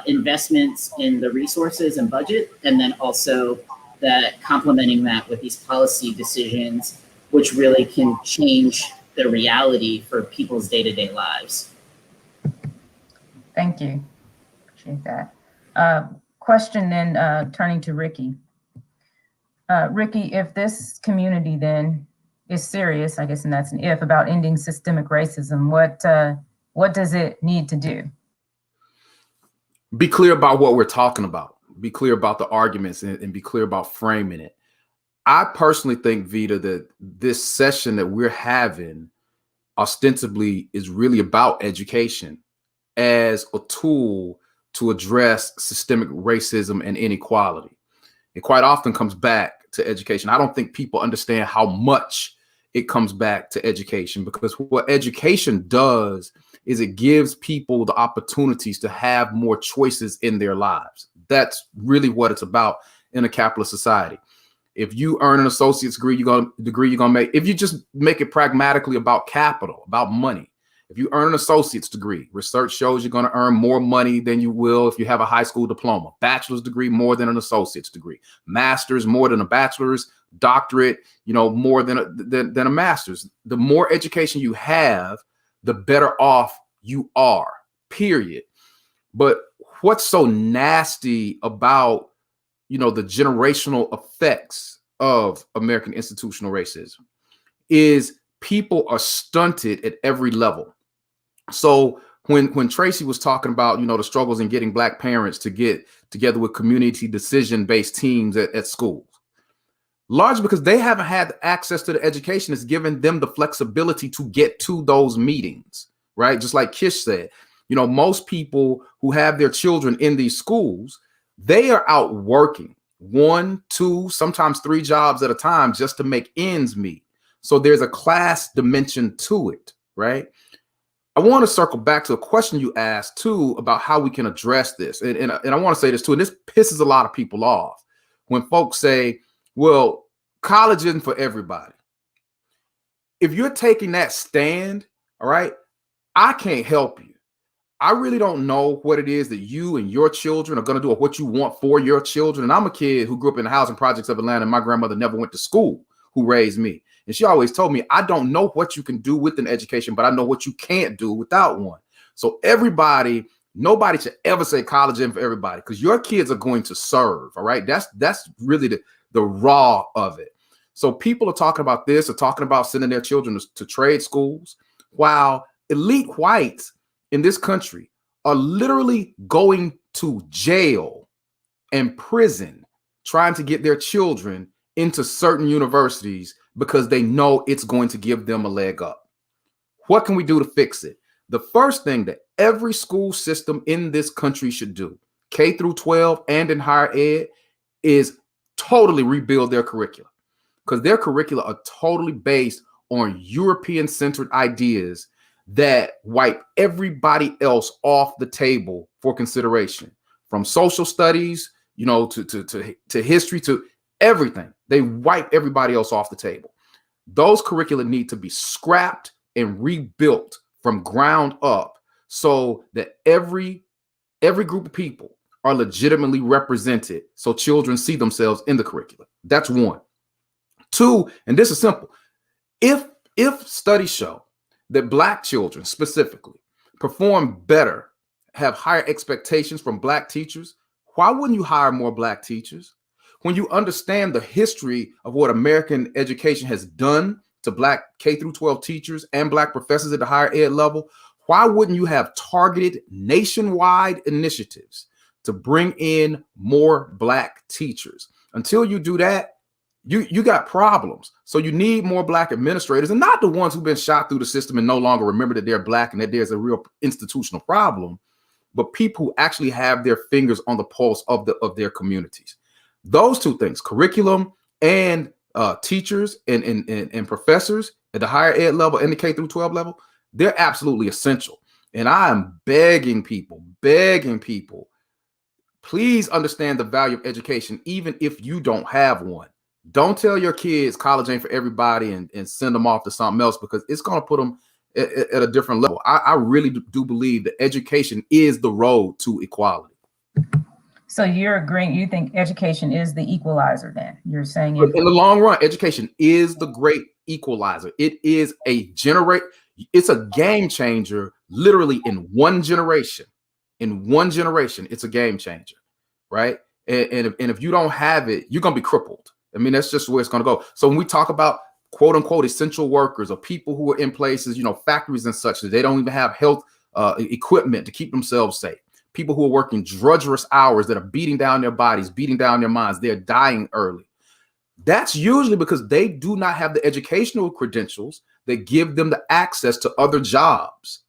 investments in the resources and budget, and then also that complementing that with these policy decisions, which really can change the reality for people's day-to-day lives. Thank you. Appreciate that. Question then, turning to Ricky. Ricky, if this community then is serious, I guess, and that's an if, about ending systemic racism, what does it need to do? Be clear about what we're talking about. Be clear about the arguments and be clear about framing it. I personally think, Vita, that this session that we're having ostensibly is really about education as a tool to address systemic racism and inequality. It quite often comes back to education. I don't think people understand how much it comes back to education, because what education does is it gives people the opportunities to have more choices in their lives. That's really what it's about in a capitalist society. If you earn an associate's degree, you're gonna make. If you just make it pragmatically about capital, about money. If you earn an associate's degree, research shows you're going to earn more money than you will if you have a high school diploma. Bachelor's degree more than an associate's degree. Master's more than a bachelor's. Doctorate, more than a master's. The more education you have, the better off you are. Period. But what's so nasty about the generational effects of American institutional racism is people are stunted at every level. So when Tracy was talking about, the struggles in getting Black parents to get together with community decision-based teams at schools, largely because they haven't had access to the education that's given them the flexibility to get to those meetings, right? Just like Kish said, most people who have their children in these schools, they are out working 1, 2, sometimes 3 jobs at a time just to make ends meet. So there's a class dimension to it, right? I want to circle back to a question you asked too about how we can address this. And I want to say this too, and this pisses a lot of people off when folks say, well, college isn't for everybody. If you're taking that stand, all right, I can't help you. I really don't know what it is that you and your children are going to do or what you want for your children. And I'm a kid who grew up in the housing projects of Atlanta, and my grandmother never went to school, who raised me. And she always told me, I don't know what you can do with an education, but I know what you can't do without one. So nobody should ever say college isn't for everybody, because your kids are going to serve. All right. That's really the raw of it. So people are talking about this, are talking about sending their children to trade schools, while elite whites in this country are literally going to jail and prison trying to get their children into certain universities because they know it's going to give them a leg up. What can we do to fix it? The first thing that every school system in this country should do, K through 12 and in higher ed, is totally rebuild their curricula, because their curricula are totally based on European-centered ideas that wipe everybody else off the table for consideration, from social studies, to history, to everything. They wipe everybody else off the table. Those curricula need to be scrapped and rebuilt from ground up so that every group of people are legitimately represented, so children see themselves in the curriculum. That's one. Two, and this is simple. If studies show that Black children specifically perform better, have higher expectations from Black teachers, why wouldn't you hire more Black teachers? When you understand the history of what American education has done to Black K through 12 teachers and Black professors at the higher ed level, why wouldn't you have targeted nationwide initiatives to bring in more Black teachers? Until you do that, you got problems. So you need more Black administrators, and not the ones who've been shot through the system and no longer remember that they're Black and that there's a real institutional problem, but people who actually have their fingers on the pulse of their communities. Those two things, curriculum and teachers and professors at the higher ed level and the K through 12 level, they're absolutely essential. And I am begging people, please understand the value of education, even if you don't have one. Don't tell your kids college ain't for everybody and send them off to something else, because it's going to put them at a different level. I really do believe that education is the road to equality. So you're agreeing, you think education is the equalizer then? You're saying in the long run, education is the great equalizer. It is it's a game changer, literally in one generation. In one generation, it's a game changer, right? And if you don't have it, you're going to be crippled. I mean, that's just where it's going to go. So when we talk about quote unquote essential workers or people who are in places, factories and such, that they don't even have health equipment to keep themselves safe. People who are working drudgerous hours that are beating down their bodies, beating down their minds, they're dying early. That's usually because they do not have the educational credentials that give them the access to other jobs,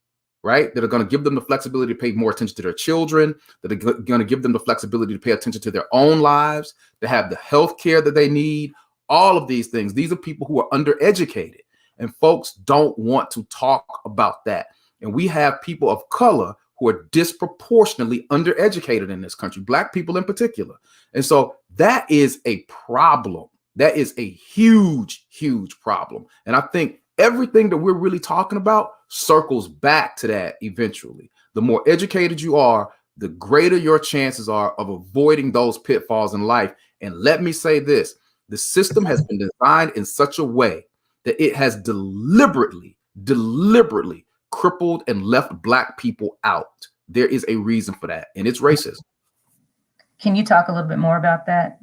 right? That are going to give them the flexibility to pay more attention to their children, that are going to give them the flexibility to pay attention to their own lives, to have the health care that they need, all of these things. These are people who are undereducated, and folks don't want to talk about that. And we have people of color who are disproportionately undereducated in this country, Black people in particular. And so that is a problem. That is a huge, huge problem. And I think everything that we're really talking about circles back to that eventually. The more educated you are, the greater your chances are of avoiding those pitfalls in life. And let me say this, the system has been designed in such a way that it has deliberately crippled and left Black people out. There is a reason for that, and it's racism. Can you talk a little bit more about that?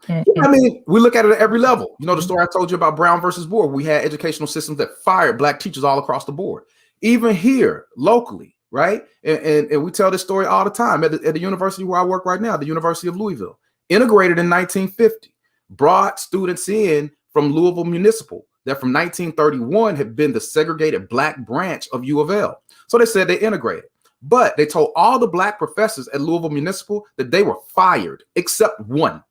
I mean, we look at it at every level. The story I told you about Brown versus Board, we had educational systems that fired Black teachers all across the board, even here locally, right? And we tell this story all the time at the university where I work right now, the University of Louisville, integrated in 1950, brought students in from Louisville Municipal that from 1931 had been the segregated Black branch of U of L. So they said they integrated, but they told all the Black professors at Louisville Municipal that they were fired except one,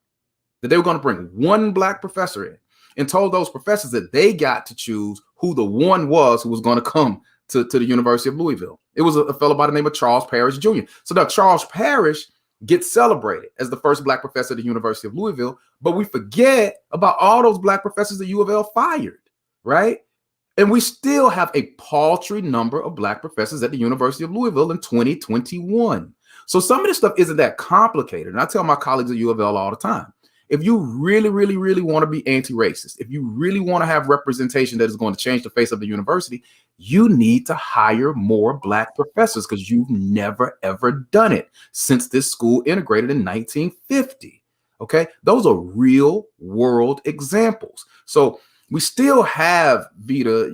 that they were going to bring one Black professor in, and told those professors that they got to choose who the one was who was going to come to the University of Louisville. It was a fellow by the name of Charles Parrish Jr. So now Charles Parrish gets celebrated as the first Black professor at the University of Louisville, but we forget about all those Black professors that U of L fired, right? And we still have a paltry number of Black professors at the University of Louisville in 2021. So some of this stuff isn't that complicated. And I tell my colleagues at U of L all the time, if you really, really, really want to be anti-racist, if you really want to have representation that is going to change the face of the university, you need to hire more Black professors, because you've never, ever done it since this school integrated in 1950. Okay, those are real world examples. So we still have, Vita,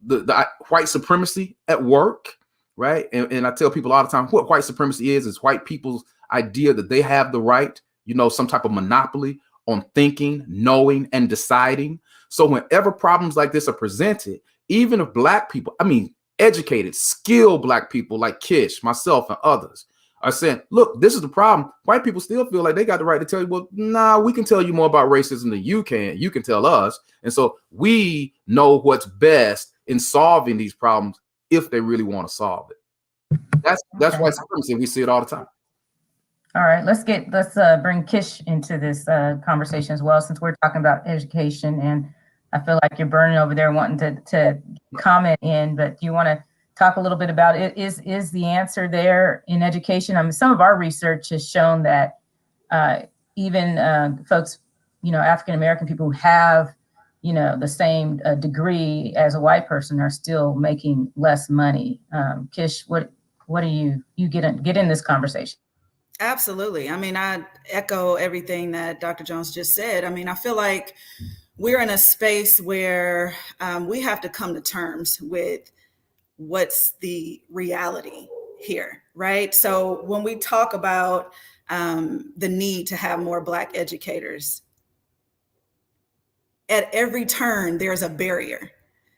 the white supremacy at work, right? And I tell people all the time, what white supremacy is white people's idea that they have the right, some type of monopoly on thinking, knowing, and deciding. So whenever problems like this are presented, even if Black people, educated, skilled Black people like Kish, myself, and others are saying, look, this is the problem. White people still feel like they got the right to tell you, well, nah, we can tell you more about racism than you can. You can tell us. And so we know what's best in solving these problems if they really want to solve it. That's white supremacy. We see it all the time. All right, let's bring Kish into this conversation as well, since we're talking about education, and I feel like you're burning over there wanting to comment in, but do you want to talk a little bit about it? Is the answer there in education? Some of our research has shown that even folks, African-American people who have, the same degree as a white person are still making less money. Kish, what do you get in this conversation? Absolutely. I echo everything that Dr. Jones just said. I feel like we're in a space where we have to come to terms with what's the reality here, right? So when we talk about the need to have more Black educators, at every turn, there's a barrier.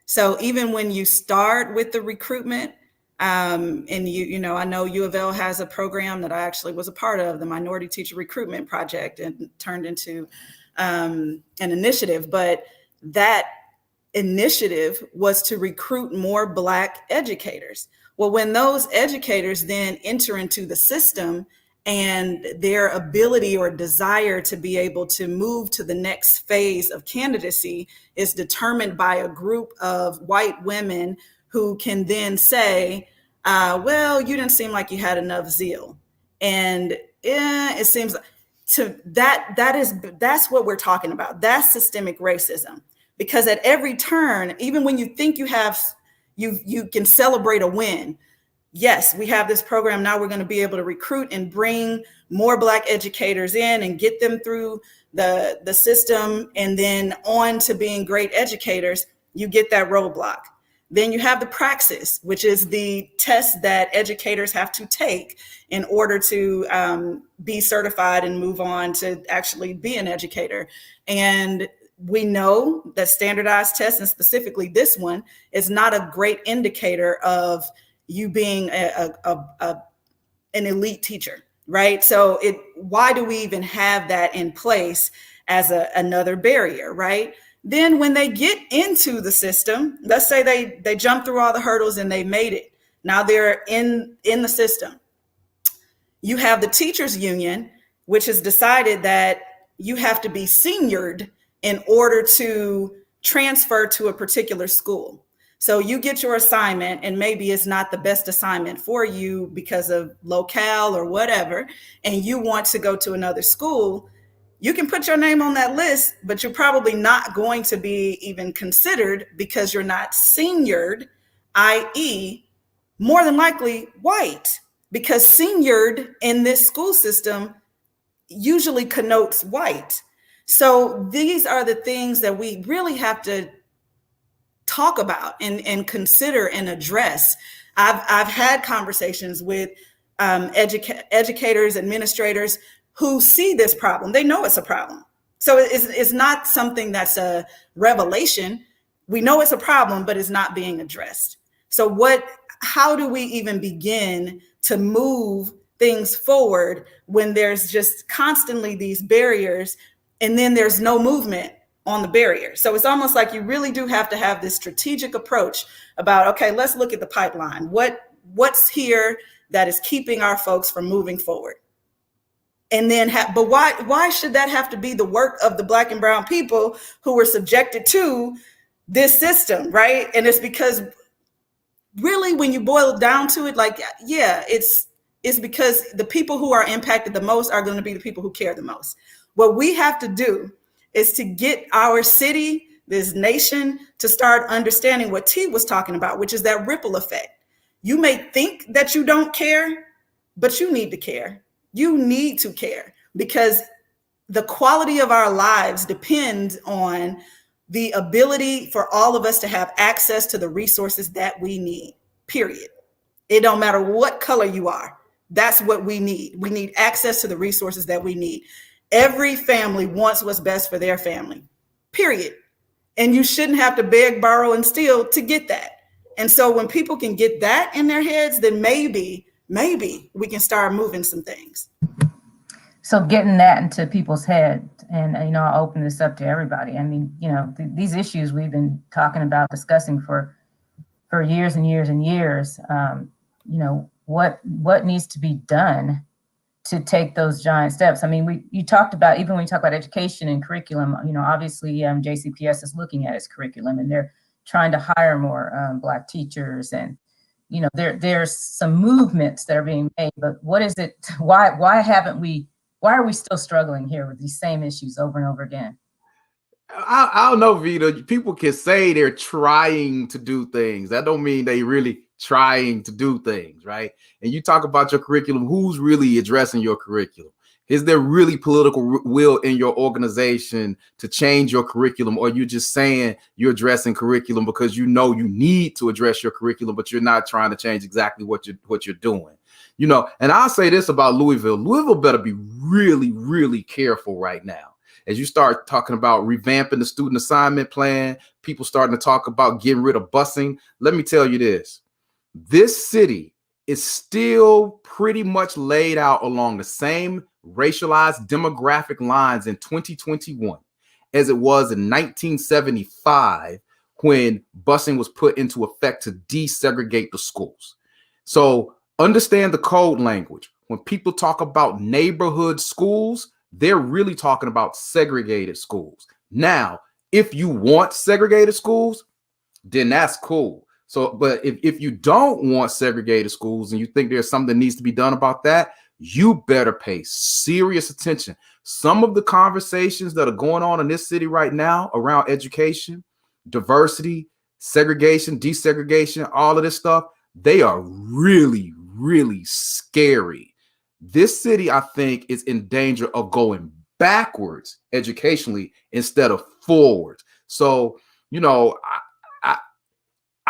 So even when you start with the recruitment, and I know U of L has a program that I actually was a part of, the Minority Teacher Recruitment Project, and turned into an initiative. But that initiative was to recruit more Black educators. Well, when those educators then enter into the system and their ability or desire to be able to move to the next phase of candidacy is determined by a group of white women who can then say, well, you didn't seem like you had enough zeal. And it seems that's what we're talking about. That's systemic racism. Because at every turn, even when you think you can celebrate a win, yes, we have this program. Now we're going to be able to recruit and bring more Black educators in and get them through the system and then on to being great educators. You get that roadblock. Then you have the praxis, which is the test that educators have to take in order to be certified and move on to actually be an educator. And we know that standardized tests, and specifically this one, is not a great indicator of you being an elite teacher, right? So why do we even have that in place as another barrier, right? Then when they get into the system, let's say they jump through all the hurdles and they made it. Now they're in the system. You have the teachers union, which has decided that you have to be seniored in order to transfer to a particular school. So you get your assignment and maybe it's not the best assignment for you because of locale or whatever, and you want to go to another school. You can put your name on that list, but you're probably not going to be even considered because you're not seniored, i.e., more than likely white, because seniored in this school system usually connotes white. So these are the things that we really have to talk about and consider and address. I've had conversations with educators, administrators who see this problem. They know it's a problem. So it's not something that's a revelation. We know it's a problem, but it's not being addressed. So how do we even begin to move things forward when there's just constantly these barriers and then there's no movement on the barrier? So it's almost like you really do have to have this strategic approach about, okay, let's look at the pipeline. What's here that is keeping our folks from moving forward? And then, but why should that have to be the work of the Black and brown people who were subjected to this system, right? And it's because really, when you boil it down to it, it's because the people who are impacted the most are going to be the people who care the most. What we have to do is to get our city, this nation, to start understanding what T was talking about, which is that ripple effect. You may think that you don't care, but you need to care. You need to care, because the quality of our lives depends on the ability for all of us to have access to the resources that we need, period. It don't matter what color you are. That's what we need. We need access to the resources that we need. Every family wants what's best for their family, period. And you shouldn't have to beg, borrow, and steal to get that. And so when people can get that in their heads, then maybe we can start moving some things. So getting that into people's heads, and I'll open this up to everybody. I mean, these issues we've been talking about, discussing for years and years and years. What needs to be done to take those giant steps? I mean, you talked about, even when you talk about education and curriculum, obviously JCPS is looking at its curriculum, and they're trying to hire more Black teachers, and there's some movements that are being made. But what is it? Why are we still struggling here with these same issues over and over again? I don't know, Vita. People can say they're trying to do things. That don't mean they really trying to do things, right? And you talk about your curriculum. Who's really addressing your curriculum? Is there really political will in your organization to change your curriculum, or are you just saying you're addressing curriculum because you need to address your curriculum, but you're not trying to change exactly what you're doing? And I'll say this about Louisville. Louisville better be really, really careful right now. As you start talking about revamping the student assignment plan, people starting to talk about getting rid of busing. Let me tell you this. This city is still pretty much laid out along the same racialized demographic lines in 2021 as it was in 1975 when busing was put into effect to desegregate the schools. So understand the code language. When people talk about neighborhood schools, they're really talking about segregated schools. Now, if you want segregated schools, then that's cool. So, but if you don't want segregated schools and you think there's something that needs to be done about that, you better pay serious attention. Some of the conversations that are going on in this city right now around education, diversity, segregation, desegregation, all of this stuff, they are really, really scary. This city, I think, is in danger of going backwards educationally instead of forward. So,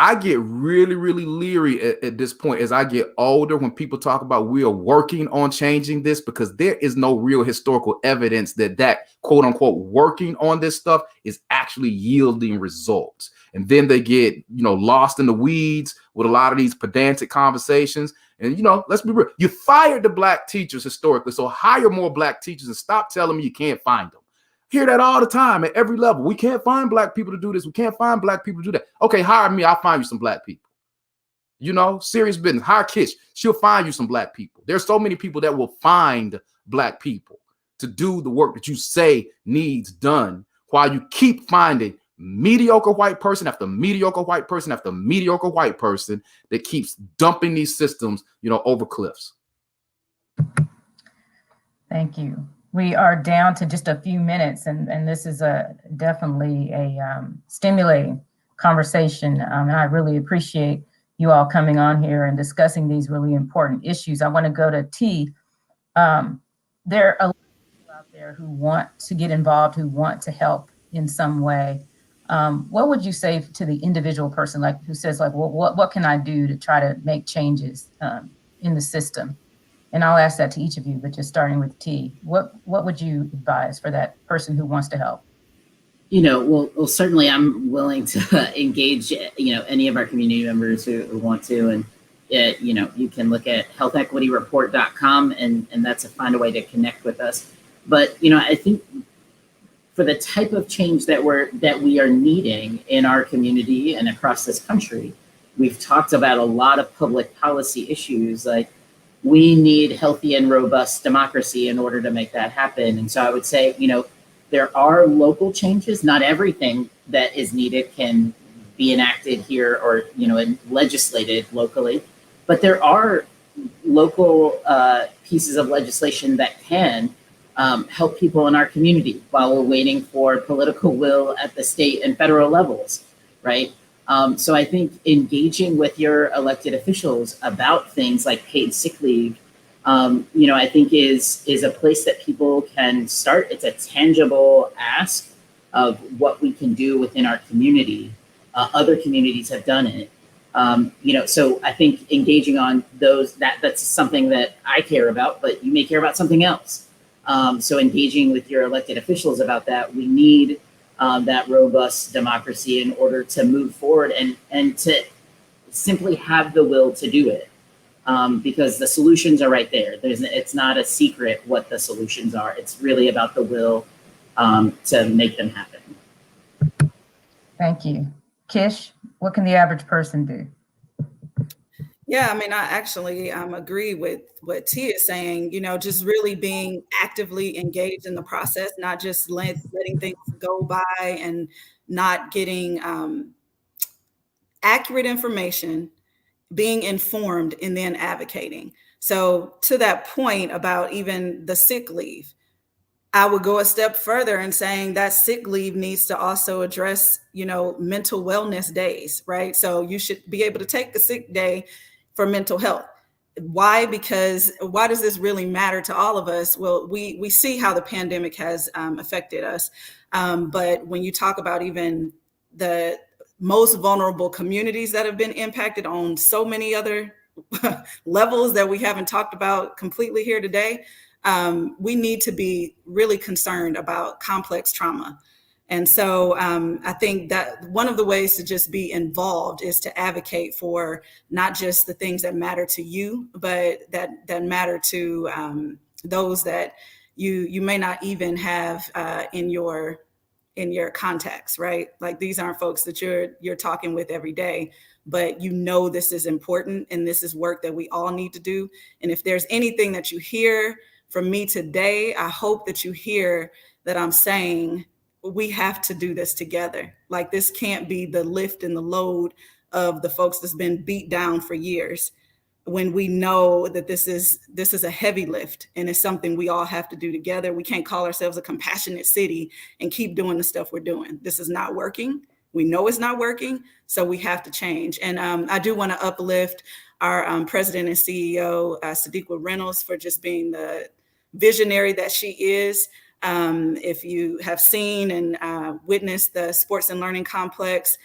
I get really, really leery at this point as I get older when people talk about we are working on changing this, because there is no real historical evidence that quote unquote working on this stuff is actually yielding results. And then they get, lost in the weeds with a lot of these pedantic conversations. And, let's be real. You fired the Black teachers historically. So hire more Black teachers and stop telling me you can't find them. Hear that all the time at every level. We can't find Black people to do this. We can't find Black people to do that. Okay, hire me. I'll find you some Black people. Serious business. Hire Kish. She'll find you some Black people. There's so many people that will find Black people to do the work that you say needs done, while you keep finding mediocre white person after mediocre white person after mediocre white person that keeps dumping these systems, over cliffs. Thank you. We are down to just a few minutes, and this is definitely a stimulating conversation. And I really appreciate you all coming on here and discussing these really important issues. I want to go to T. There are a lot of people out there who want to get involved, who want to help in some way. What would you say to the individual person, who says, well, what can I do to try to make changes in the system? And I'll ask that to each of you, but just starting with T, what would you advise for that person who wants to help? Well, certainly I'm willing to engage, any of our community members who want to. And, you can look at healthequityreport.com and that's find a way to connect with us. But, I think for the type of change that we are needing in our community and across this country, we've talked about a lot of public policy issues, like we need healthy and robust democracy in order to make that happen. And so I would say, there are local changes. Not everything that is needed can be enacted here or, and legislated locally, but there are local pieces of legislation that can help people in our community while we're waiting for political will at the state and federal levels, right? So I think engaging with your elected officials about things like paid sick leave, I think is a place that people can start. It's a tangible ask of what we can do within our community. Other communities have done it. So I think engaging on those, that's something that I care about, but you may care about something else. So engaging with your elected officials about that, we need that robust democracy in order to move forward and to simply have the will to do it. Because the solutions are right there. It's not a secret what the solutions are. It's really about the will to make them happen. Thank you. Kish, what can the average person do? Yeah, I mean, I actually agree with what T is saying, just really being actively engaged in the process, not just letting things go by and not getting accurate information, being informed, and then advocating. So to that point about even the sick leave, I would go a step further in saying that sick leave needs to also address, mental wellness days, right? So you should be able to take a sick day for mental health. Why? Because why does this really matter to all of us? Well, we see how the pandemic has affected us. But when you talk about even the most vulnerable communities that have been impacted on so many other levels that we haven't talked about completely here today, we need to be really concerned about complex trauma. And so I think that one of the ways to just be involved is to advocate for not just the things that matter to you, but that matter to those that you may not even have in your contacts, right? Like these aren't folks that you're talking with every day, but this is important and this is work that we all need to do. And if there's anything that you hear from me today, I hope that you hear that I'm saying we have to do this together. Like this can't be the lift and the load of the folks that's been beat down for years, when we know that this is a heavy lift and it's something we all have to do together. We can't call ourselves a compassionate city and keep doing the stuff we're doing. This is not working. We know it's not working, so we have to change. And I do want to uplift our president and CEO, Sadiqa Reynolds, for just being the visionary that she is. If you have seen and witnessed the Sports and Learning Complex,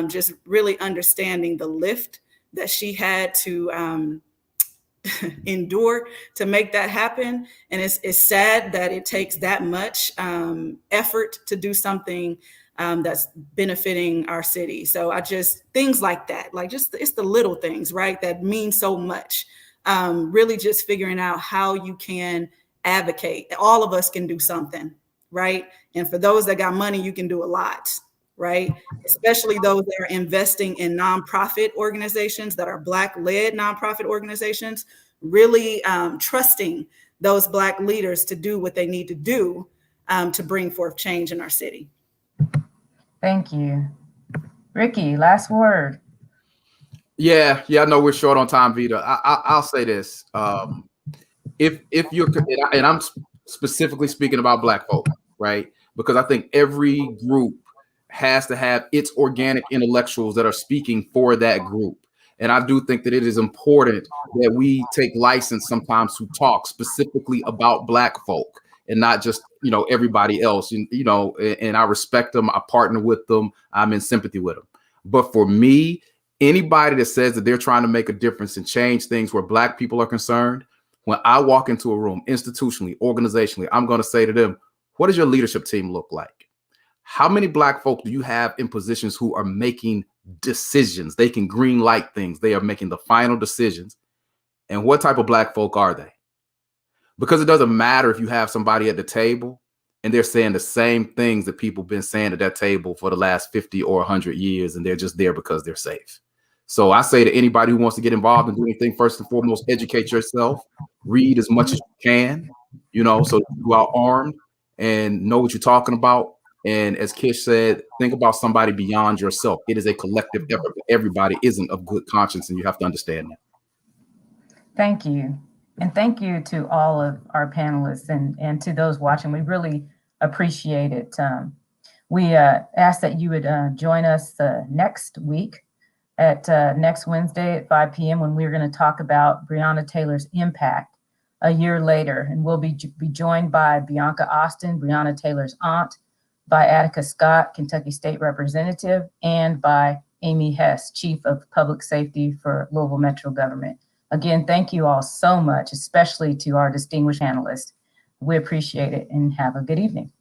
just really understanding the lift that she had to endure to make that happen. And it's sad that it takes that much effort to do something that's benefiting our city. So things like that, it's the little things, right, that mean so much. Really just figuring out how you can advocate. All of us can do something, right? And for those that got money, you can do a lot, right? Especially those that are investing in nonprofit organizations that are Black-led nonprofit organizations, really trusting those Black leaders to do what they need to do to bring forth change in our city. Thank you. Ricky, last word. Yeah, I know we're short on time, Vita. I'll say this. If you're, and I'm specifically speaking about Black folk, right? Because I think every group has to have its organic intellectuals that are speaking for that group. And I do think that it is important that we take license sometimes to talk specifically about Black folk and not just, everybody else, and I respect them. I partner with them. I'm in sympathy with them. But for me, anybody that says that they're trying to make a difference and change things where Black people are concerned, when I walk into a room, institutionally, organizationally, I'm going to say to them, what does your leadership team look like? How many Black folk do you have in positions who are making decisions? They can green light things. They are making the final decisions. And what type of Black folk are they? Because it doesn't matter if you have somebody at the table and they're saying the same things that people have been saying at that table for the last 50 or 100 years, and they're just there because they're safe. So I say to anybody who wants to get involved and do anything, first and foremost, educate yourself, read as much as you can, so you are armed and know what you're talking about. And as Kish said, think about somebody beyond yourself. It is a collective effort. Everybody isn't of good conscience, and you have to understand that. Thank you. And thank you to all of our panelists and to those watching. We really appreciate it. We ask that you would join us next week at next Wednesday at 5 p.m. when we're going to talk about Breonna Taylor's impact a year later. And we'll be joined by Bianca Austin, Breonna Taylor's aunt, by Attica Scott, Kentucky State Representative, and by Amy Hess, Chief of Public Safety for Louisville Metro Government. Again, thank you all so much, especially to our distinguished panelists. We appreciate it and have a good evening.